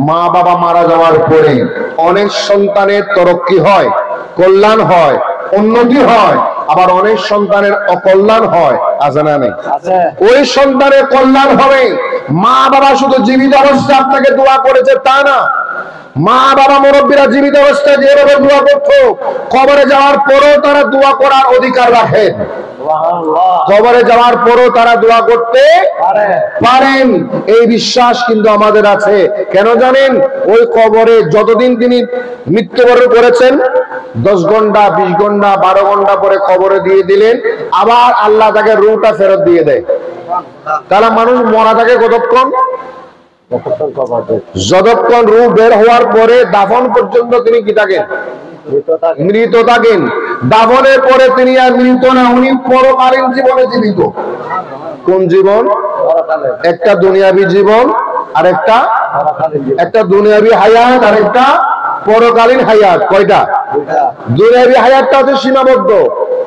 মা বাবা মারা যাওয়ার পরে অনেক সন্তানের তরক্কি হয়, কল্যাণ হয়, উন্নতি হয়, আবার অনেক সন্তানের অকল্যাণ হয়। আছে না নেই? ওই সন্তানের কল্যাণ হবে। মা বাবা শুধু জীবিত অবস্থায় আপনাকে দোয়া করেছে তা না, মা বাবা মুরব্বীরা জীবিত অবস্থায় যেভাবে দোয়া করতো, কবরে যাওয়ার পরেও তারা দোয়া করার অধিকার রাখেন। কবরে যাওয়ার পরও তারা দোয়া করতে পারেন, এই বিশ্বাস কিন্তু আমাদের আছে। কেন জানেন? ওই কবরে যতদিন তিনি মৃত্যুবরণ করেছেন, 10 ঘন্টা 20 ঘন্টা 12 ঘন্টা পরে কবরে দিয়ে দিলেন, আবার আল্লাহ তাকে রূহটা ফেরত দিয়ে দেয়। তাহলে মানুষ মরা থাকে কতক্ষণ? যতক্ষণ রূহ বের হওয়ার পরে দাফন পর্যন্ত তিনি কি থাকেন? মৃত থাকেন। দাফনের পরে তিনি আর মৃত না, উনি পরকালীন জীবনে জীবিত। কোন জীবন? একটা দুনিয়াবী জীবন আর একটা দুনিয়াবী হায়াত আর একটা পরকালীন হায়াত। কয়টা? দুনিয়াবী হায়াতটা হচ্ছে সীমাবদ্ধ,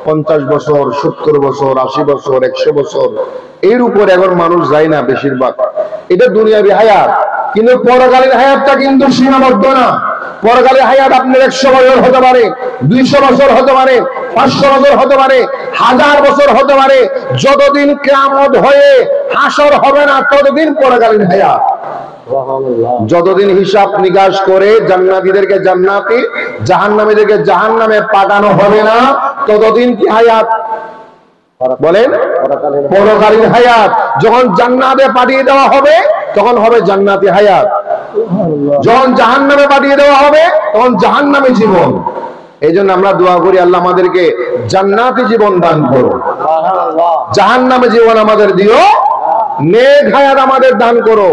50 বছর 70 বছর 80 বছর 100 বছর, এর উপরে এখন মানুষ যায় না বেশিরভাগ। এটা দুনিয়াবী হায়াত। কিন্তু পরকালীন হায়াতটা কিন্তু সীমাবদ্ধ না। পরকালীন হায়াত আপনার 100 বছর হতে পারে, 200 বছর হতে পারে, 500 বছর হতে পারে, 1000 বছর হতে পারে। যতদিন কিয়ামত হয়ে হাসর হবে না ততদিন পরকালীন হায়াত। যতদিন হিসাব নিকাশ করে জান্নাতীদেরকে জান্নাতি, জাহান্নামীদেরকে জাহান্নামে পাঠানো হবে না ততদিন কি হায়াত? বলেন, পরকালীন হায়াত। যখন জান্নাতে পাঠিয়ে দেওয়া হবে তখন হবে জান্নাতি হায়াত, যখন জাহান্নামে পাঠিয়ে দেওয়া হবে তখন জাহান্নামী জীবন। এই জন্য আমরা দোয়া করি, আল্লাহ আমাদেরকে জান্নাতি জীবন দান করো, জাহান্নামী জীবন আমাদের দিও, নেক হায়াত আমাদের দান করো,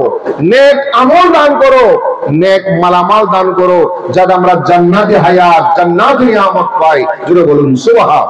নেক আমল দান করো, নেক মালামাল দান করো, যাতে আমরা জান্নাতি হায়াত, জান্নাতি নিয়ামত পাই। জুড়ে বলুন সুবহান।